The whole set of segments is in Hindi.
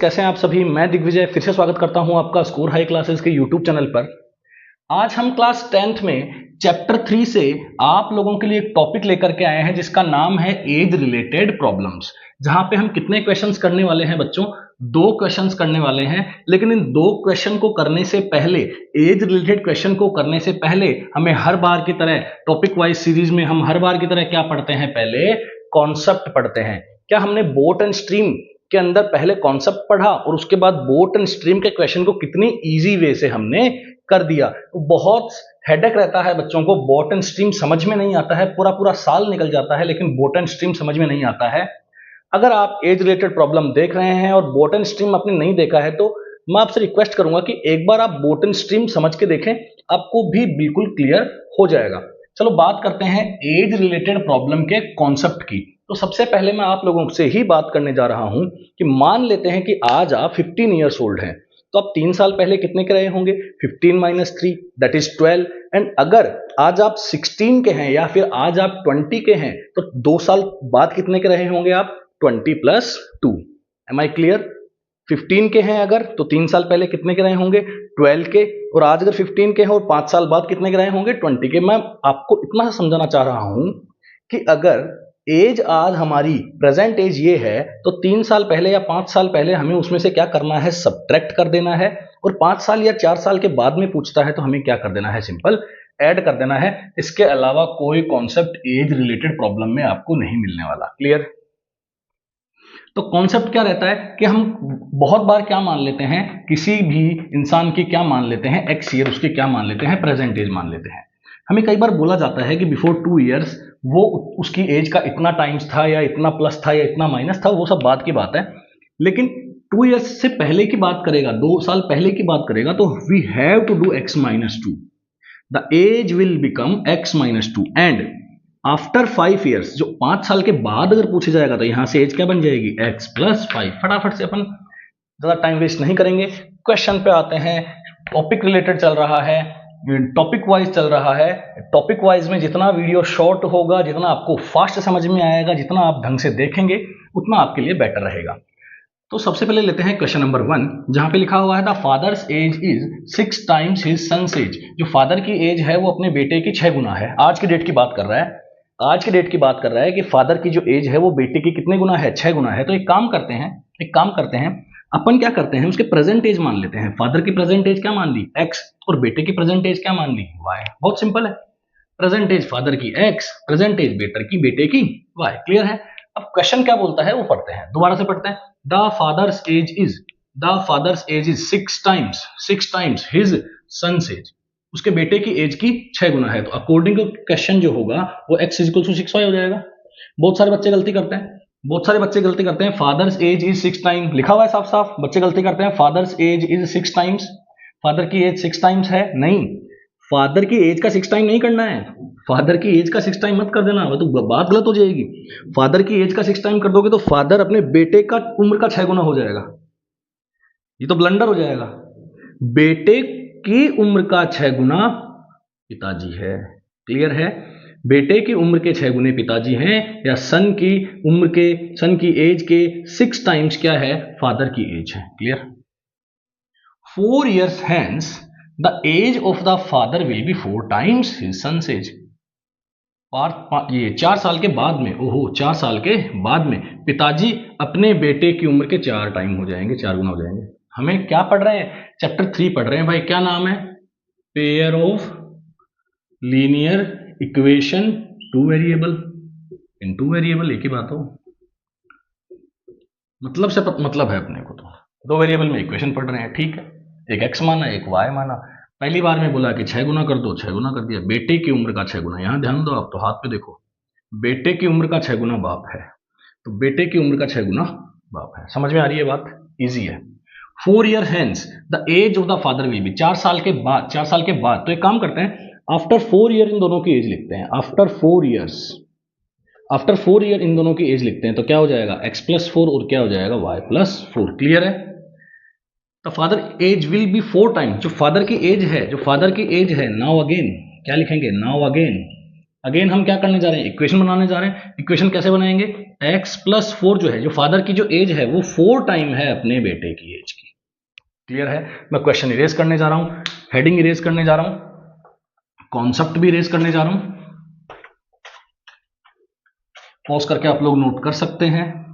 कैसे हैं आप सभी। मैं दिग्विजय फिर से स्वागत करता हूं आपका स्कोर हाई क्लासेस के यूट्यूब चैनल पर। आज हम क्लास 10th में चैप्टर 3 से आप लोगों के लिए एक टॉपिक लेकर के आए हैं जिसका नाम है एज रिलेटेड प्रॉब्लम्स, जहां पे हम कितने क्वेश्चंस करने वाले हैं बच्चों, 2 क्वेश्चंस करने वाले हैं। लेकिन इन 2 क्वेश्चन को करने से पहले, एज रिलेटेड क्वेश्चन को करने से पहले हमें हर बार की तरह टॉपिक वाइज सीरीज में हम हर बार की तरह क्या पढ़ते हैं, पहले कॉन्सेप्ट पढ़ते हैं। क्या हमने बोट एंड स्ट्रीम के अंदर पहले कॉन्सेप्ट पढ़ा और उसके बाद बोट एंड स्ट्रीम के क्वेश्चन को कितनी इजी वे से हमने कर दिया। तो बहुत हेडेक रहता है बच्चों को, बोट एंड स्ट्रीम समझ में नहीं आता है, पूरा पूरा साल निकल जाता है लेकिन बोट एंड स्ट्रीम समझ में नहीं आता है। अगर आप एज रिलेटेड प्रॉब्लम देख रहे हैं और बोट एंड स्ट्रीम आपने नहीं देखा है तो मैं आपसे रिक्वेस्ट करूंगा कि एक बार आप बोट एंड स्ट्रीम समझ के देखें, आपको भी बिल्कुल क्लियर हो जाएगा। चलो बात करते हैं एज रिलेटेड प्रॉब्लम के कॉन्सेप्ट की। तो सबसे पहले मैं आप लोगों से ही बात करने जा रहा हूं कि मान लेते हैं कि आज आप 15 ईयर्स ओल्ड हैं, तो आप 3 साल पहले कितने के रहे होंगे, 15 - 3 दैट इज 12। एंड अगर आज आप 16 के हैं या फिर आज आप 20 के हैं तो 2 साल बाद कितने के रहे होंगे आप, 20 + 2। M I clear? 15 के हैं अगर तो 3 साल पहले कितने के रहे होंगे, 12 के, और आज अगर 15 के हैं और 5 साल बाद कितने के रहे होंगे, 20 के। मैं आपको इतना समझाना चाह रहा हूं कि अगर एज आज हमारी प्रेजेंट एज ये है तो 3 साल पहले या 5 साल पहले हमें उसमें से क्या करना है, सब्ट्रैक्ट कर देना है। और 5 साल या 4 साल के बाद में पूछता है तो हमें क्या कर देना है, सिंपल ऐड कर देना है। इसके अलावा कोई कॉन्सेप्ट एज रिलेटेड प्रॉब्लम में आपको नहीं मिलने वाला। क्लियर? तो कॉन्सेप्ट क्या रहता है कि हम बहुत बार क्या मान लेते हैं, किसी भी इंसान की क्या मान लेते हैं, एक्स ईयर, उसकी क्या मान लेते हैं, प्रेजेंट एज मान लेते हैं। हमें कई बार बोला जाता है कि बिफोर 2 ईयर्स वो उसकी एज का इतना टाइम्स था या इतना प्लस था या इतना माइनस था, वो सब बात की बात है। लेकिन 2 ईयर्स से पहले की बात करेगा, 2 साल पहले की बात करेगा तो we have to do x - 2। The age will become x - 2 and after 5 years, जो 5 साल के बाद अगर पूछा जाएगा तो यहां से एज क्या बन जाएगी, x + 5। फटाफट से अपन ज्यादा टाइम वेस्ट नहीं करेंगे, क्वेश्चन पे आते हैं। टॉपिक रिलेटेड चल रहा है, टॉपिक वाइज चल रहा है। टॉपिक वाइज में जितना वीडियो शॉर्ट होगा, जितना आपको फास्ट समझ में आएगा, जितना आप ढंग से देखेंगे उतना आपके लिए बेटर रहेगा। तो सबसे पहले लेते हैं क्वेश्चन नंबर 1, जहां पे लिखा हुआ है the father's age is 6 times his son's age. जो फादर की एज है वो अपने बेटे की 6 गुना है। आज की डेट की बात कर रहा है, आज की डेट की बात कर रहा है कि फादर की जो एज है वो बेटे की कितने गुना है, 6 गुना है। तो एक काम करते हैं, अपन क्या करते हैं, उसके प्रेजेंट एज मान लेते हैं। फादर की प्रेजेंट एज क्या मान ली, x, और बेटे की प्रेजेंट एज क्या मान ली, y। बहुत सिंपल है, प्रेजेंट एज फादर की x, प्रेजेंट एज बेटे की y। क्लियर है? अब क्वेश्चन क्या बोलता है वो पढ़ते हैं, दोबारा से पढ़ते हैं। The father's age is 6 times his son's age. उसके बेटे की एज की 6 गुना है। तो अकॉर्डिंग टू क्वेश्चन जो होगा वो x = 6y हो जाएगा। बहुत सारे बच्चे गलती करते हैं, फादर्स एज इज 6 टाइम्स लिखा हुआ है साफ साफ, बच्चे गलती करते हैं, fathers age is 6 times. Father की एज 6 टाइम्स है, नहीं, फादर की एज का 6 टाइम नहीं करना है। फादर की एज का 6 टाइम मत कर देना, तो बात गलत हो जाएगी। फादर की एज का 6 टाइम कर दोगे तो फादर अपने बेटे का उम्र का 6 गुना हो जाएगा, ये तो ब्लंडर हो जाएगा। बेटे की उम्र का 6 गुना पिताजी है। क्लियर है? बेटे की उम्र के 6 गुने पिताजी हैं, या सन की एज के 6 टाइम्स क्या है, फादर की एज है। Clear? 4 years hence the age of the father will be 4 times his son's age। ये 4 साल के बाद में, 4 साल के बाद में पिताजी अपने बेटे की उम्र के 4 टाइम हो जाएंगे, 4 गुना हो जाएंगे। हमें क्या पढ़ रहे हैं, चैप्टर 3 पढ़ रहे हैं भाई। क्या नाम है, pair of linear equation 2 variable. In 2 variable एक ही बात हो, मतलब से मतलब है अपने को, तो 2 वेरिएबल में इक्वेशन पढ़ रहे हैं। ठीक है, एक x माना, एक y माना। पहली बार में बोला कि 6 गुना कर दो, 6 गुना कर दिया। बेटे की उम्र का 6 गुना, यहां ध्यान दो आप, तो हाथ पे देखो, बेटे की उम्र का 6 गुना बाप है, तो बेटे की उम्र का 6 गुना बाप है। समझ में आ रही है बात? इजी है। 4 year hence the age of the father will be, 4 साल के बाद। तो एक काम करते हैं, आफ्टर 4 ईयर इन दोनों की एज लिखते हैं। आफ्टर 4 ईयर इन दोनों की एज लिखते हैं, तो क्या हो जाएगा, x + 4 और क्या हो जाएगा, y + 4। क्लियर है? The father age will be 4 times, जो फादर की एज है, नाउ अगेन क्या लिखेंगे, नाउ अगेन अगेन हम क्या करने जा रहे हैं, इक्वेशन बनाने जा रहे हैं। इक्वेशन कैसे बनाएंगे, x प्लस 4 जो है, जो फादर की जो एज है वो 4 टाइम है अपने बेटे की एज की। क्लियर है। मैं क्वेश्चन इरेज करने जा रहा हूं, हेडिंग इरेज करने जा रहा हूं, कॉन्सेप्ट भी इरेज करने जा रहा हूं। पॉज करके आप लोग नोट कर सकते हैं।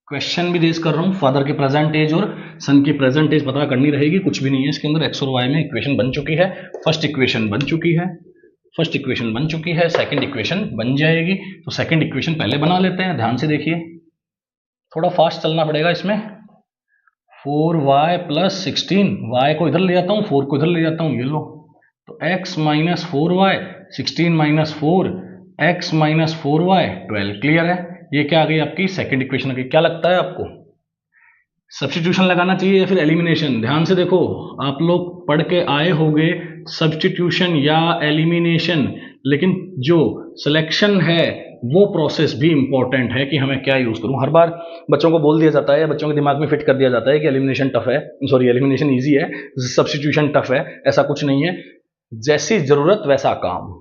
क्वेश्चन भी रेज कर रहा हूं, फादर की प्रेजेंट एज और सन की प्रेजेंट एज पता करनी रहेगी, कुछ भी नहीं है इसके अंदर। एक्स और वाई में इक्वेशन बन चुकी है, फर्स्ट इक्वेशन बन चुकी है, फर्स्ट इक्वेशन बन चुकी है, सेकंड इक्वेशन बन जाएगी। तो सेकंड इक्वेशन पहले बना लेते हैं, ध्यान से देखिए, थोड़ा फास्ट चलना पड़ेगा इसमें। 4y प्लस 16, y को इधर ले जाता हूँ, 4 को इधर ले जाता हूँ, ये लो, तो x minus 4y, 16 minus 4, x minus 4y 12। Clear है। ये क्या आ गई आपकी सेकंड इक्वेशन आ गई। क्या लगता है आपको, सब्स्टिट्यूशन लगाना चाहिए या फिर एलिमिनेशन? ध्यान से देखो, आप लोग पढ़ के आए होंगे सब्स्टिट्यूशन या एलिमिनेशन, लेकिन जो सिलेक्शन है वो प्रोसेस भी इंपॉर्टेंट है कि हमें क्या यूज करूं। हर बार बच्चों को बोल दिया जाता है या बच्चों के दिमाग में फिट कर दिया जाता है कि एलिमिनेशन टफ है, सॉरी एलिमिनेशन इजी है, सब्स्टिट्यूशन टफ है। ऐसा कुछ नहीं है, जैसी जरूरत वैसा काम।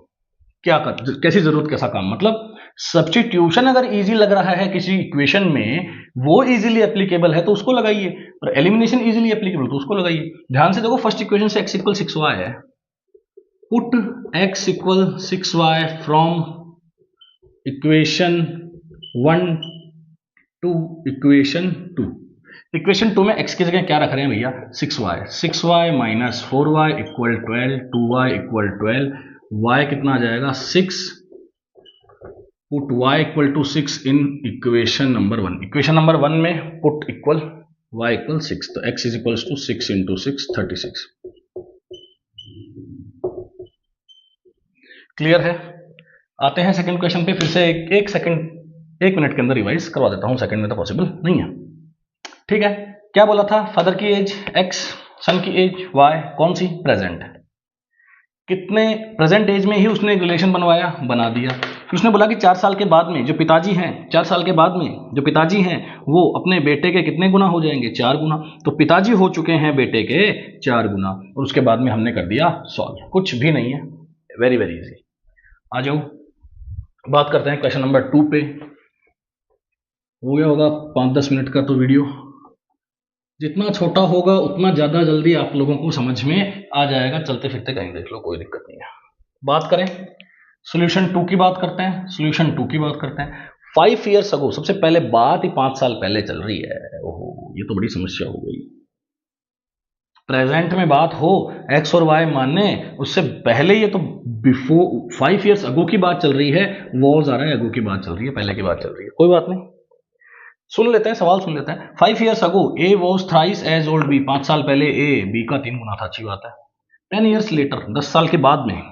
क्या कर, कैसी जरूरत कैसा काम, मतलब सब्स्टिट्यूशन अगर इजी लग रहा है किसी इक्वेशन में, वो इजीली एप्लीकेबल है तो उसको लगाइए, और एलिमिनेशन इजीली एप्लीकेबल तो उसको लगाइए। ध्यान से देखो, फर्स्ट इक्वेशन से x इक्वल 6y है, put x equal 6y from equation 1 to equation 2। Equation 2 में x की जगह क्या रख रहे हैं भैया, 6y, 6y minus 4y equal 12, 2y equal 12, y कितना आ जाएगा 6, put y equal to 6 in equation number 1। Equation number 1 में पुट इक्वल y इक्वल 6, तो x is equals to 6 into 6 36। Clear है। आते हैं सेकंड क्वेश्चन पे, फिर से एक मिनट के अंदर रिवाइज करवा देता हूं, सेकंड में तो पॉसिबल नहीं है। ठीक है, क्या बोला था, फादर की एज x, सन की एज y, कौन सी प्रेजेंट, कितने प्रेजेंट एज में ही उसने रिलेशन बनवाया, बना दिया। फिर उसने बोला कि 4 साल के बाद में जो पिताजी हैं, 4 साल के बाद में जो पिताजी हैं वो अपने बेटे के कितने गुना हो जाएंगे, 4 गुना। तो पिताजी हो चुके हैं बेटे के 4 गुना, और उसके बाद में हमने कर दिया सॉल्व। कुछ भी नहीं है, वेरी वेरी इजी। आ जाओ बात करते हैं क्वेश्चन नंबर 2 पे। हो गया होगा 5-10 मिनट का तो वीडियो, जितना छोटा होगा उतना ज़्यादा जल्दी आप लोगों को समझ में आ जाएगा, चलते फिरते कहीं देख लो, कोई दिक्कत नहीं है। बात करें सॉल्यूशन 2 की, बात करते हैं सॉल्यूशन 2 की बात करते हैं। 5 ईयर्स अगो, सबसे पहले बात ही 5 साल पहले चल रही है। ओहो, ये तो बड़ी समस्या हो गई। प्रेजेंट में बात हो एक्स और वाई मानने, उससे पहले ये तो बिफोर 5 ईयर्स अगो की बात चल रही है, वॉर्स आ रहा है, अगो की बात चल रही है, पहले की बात चल रही है। कोई बात नहीं, सुन लेते हैं, सवाल सुन लेते हैं। 5 years ago A was thrice as old B, 5 साल पहले ए बी का 3 गुना था, अच्छी बात है। 10 ईयर्स लेटर, 10 साल के बाद में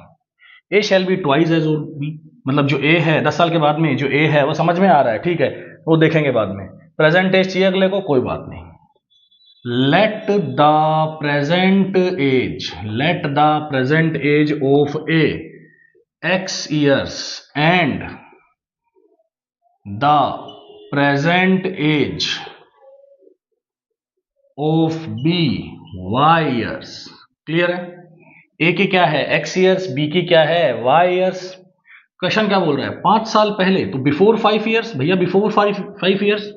A shall be twice as old B, मतलब जो ए है 10 साल के बाद में जो ए है वो समझ में आ रहा है, ठीक है, वो देखेंगे बाद में। प्रेजेंट एज चाहिए अगले को, कोई बात नहीं। Let the present age of A x years and the present age of B y years. Clear है। ए की क्या है एक्स ईयर्स, बी की क्या है वाई ईयर्स। क्वेश्चन क्या बोल रहा है, 5 साल पहले, तो बिफोर 5 ईयर्स भैया, बिफोर 5 ईयर्स,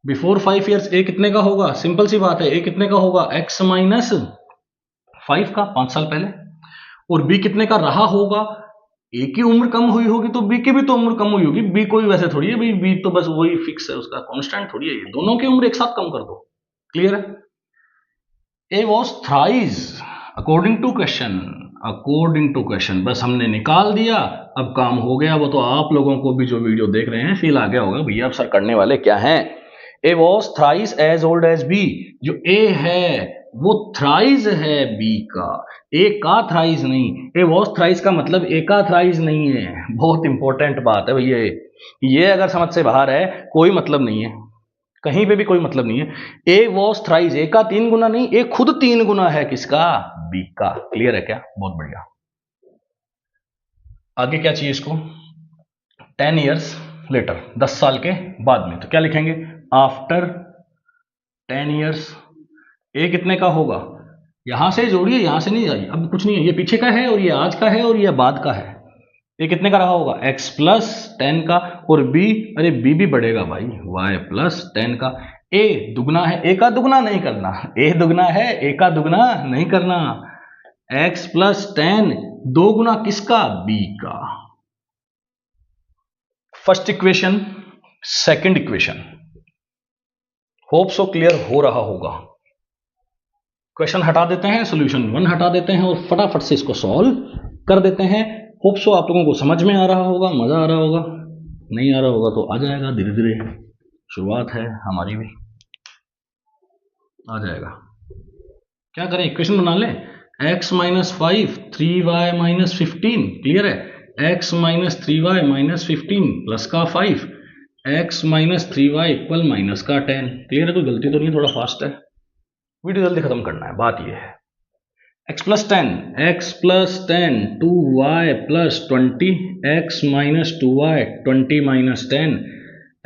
बिफोर 5 ईयर्स ए कितने का होगा, सिंपल सी बात है, ए कितने का होगा एक्स माइनस 5 का, 5 साल पहले। और बी कितने का रहा होगा, ए की उम्र कम हुई होगी तो बी की भी तो उम्र कम हुई होगी। बी कोई वैसे थोड़ी है भाई, बी तो बस वही फिक्स है, उसका कांस्टेंट थोड़ी है, ये दोनों की उम्र एक साथ कम कर दो। क्लियर है। A was thrice according to question, बस हमने निकाल दिया, अब काम हो गया। वो तो आप लोगों को भी जो वीडियो देख रहे हैं फील आ गया होगा, भैया अब सर करने वाले क्या हैं। A was thrice as old as B, जो ए है वो थ्राइस है बी का, ए का थ्राइस नहीं। ए वॉज थ्राइस का मतलब ए का थ्राइस नहीं है, बहुत इंपॉर्टेंट बात है भैया, ये अगर समझ से बाहर है कोई मतलब नहीं है, कहीं पे भी कोई मतलब नहीं है। ए वॉज थ्राइस, ए का 3 गुना नहीं, ए खुद 3 गुना है, किसका, बी का। क्लियर है क्या, बहुत बढ़िया। आगे क्या चाहिए इसको, 10 ईयर्स लेटर, 10 साल के बाद में, तो क्या लिखेंगे, आफ्टर 10 ईयर्स। ए कितने का होगा, यहां से जोड़िए, यहां से नहीं जाइए, अब कुछ नहीं है, ये पीछे का है और ये आज का है और ये बाद का है। ये कितने का रहा होगा, x प्लस 10 का, और b, अरे b भी बढ़ेगा भाई, y प्लस 10 का। a दुगना है, a का दुगना नहीं करना, a दुगना है, a का दुगना नहीं करना। x प्लस 10 दो गुना किसका, b का। First equation, second equation, hope so clear हो रहा होगा। क्वेश्चन हटा देते हैं, सॉल्यूशन 1 हटा देते हैं और फटाफट से इसको सॉल्व कर देते हैं। होप सो आप लोगों को समझ में आ रहा होगा, मजा आ रहा होगा। नहीं आ रहा होगा तो आ जाएगा, धीरे धीरे शुरुआत है हमारी भी, आ जाएगा। क्या करें, इक्वेशन बना लें। x minus 5 3y minus 15, clear है। x minus 3y minus 15 plus का 5, x minus 3y equal minus का 10, क्लियर है। कोई गलती तो नहीं, थोड़ा फास्ट है, वीडियो जल्दी खत्म करना है, बात ये है। x plus 10 2y plus 20, x minus 2y 20 minus 10,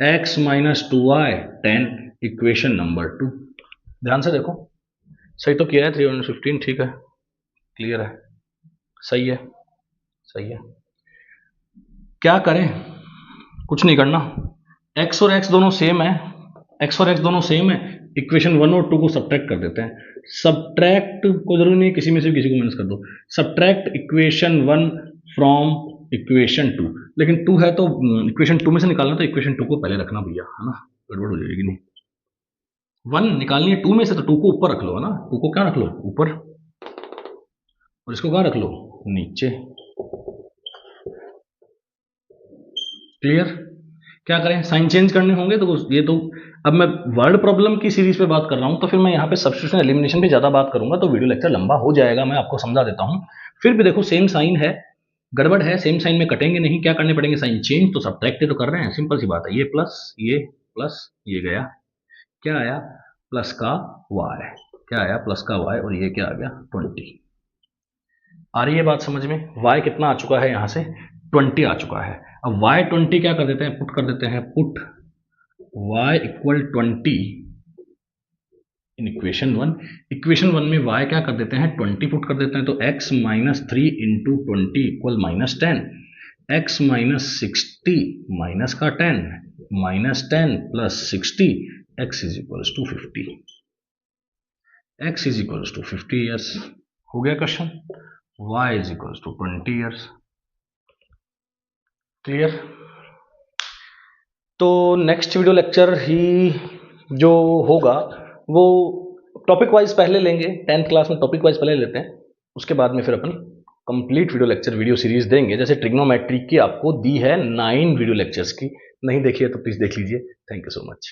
x minus 2y 10, equation number 2। ध्यान से देखो, सही तो किया है, 315, ठीक है, क्लियर है, सही है, सही है। क्या करें, कुछ नहीं करना, x और x दोनों सेम है, x और x दोनों सेम है, इक्वेशन 1 और 2 को सब्ट्रैक्ट कर देते हैं। सब्ट्रैक्ट को जरूरी नहीं किसी में से किसी को माइनस कर दो, सब्ट्रैक्ट इक्वेशन 1 फ्रॉम इक्वेशन 2, लेकिन 2 है तो इक्वेशन 2 में से निकालना, तो इक्वेशन 2 को पहले रखना भैया, है ना, गड़बड़ हो जाएगी। नहीं, 1 निकालनी है 2 में से, तो 2 को ऊपर रख लो, है ना, 2 को क्या रख लो, ऊपर, और इसको कहाँ रख लो, नीचे, क्लियर। क्या करें, साइन चेंज करने होंगे, तो ये तो अब मैं वर्ड प्रॉब्लम की सीरीज पे बात कर रहा हूं, तो फिर मैं यहाँ पे सब्स्टिट्यूशन एलिमिनेशन पे ज्यादा बात करूंगा, तो वीडियो लेक्चर लंबा हो जाएगा। मैं आपको समझा देता हूं, फिर भी देखो सेम साइन है, गड़बड़ है, सेम साइन में कटेंगे नहीं, क्या करने पड़ेंगे, साइन चेंज, तो सब्ट्रैक्ट तो कर रहे हैं, सिंपल सी बात है। ये प्लस ये गया, क्या आया, प्लस का y, क्या आया, प्लस का y, और ये क्या आ गया, 20। आ रही है बात समझ में, y कितना आ चुका है, यहाँ से 20 आ चुका है। अब y 20 क्या कर देते हैं, पुट कर देते हैं, put y equal 20 in equation 1। Equation 1 में y क्या कर देते हैं, 20 पुट कर देते हैं, तो x minus 3 into 20 equal minus 10, x minus 60 minus का 10 minus 10 plus 60, x is equals to 50, x is equals to 50 years. हो गया question, y is equals to 20 years, clear. तो नेक्स्ट वीडियो लेक्चर ही जो होगा वो टॉपिक वाइज पहले लेंगे, 10th क्लास में टॉपिक वाइज पहले लेते हैं, उसके बाद में फिर अपन complete video lecture video series देंगे। जैसे ट्रिग्नोमेट्री की आपको दी है 9 वीडियो लेक्चर्स की, नहीं देखी है तो प्लीज देख लीजिए। Thank you so much.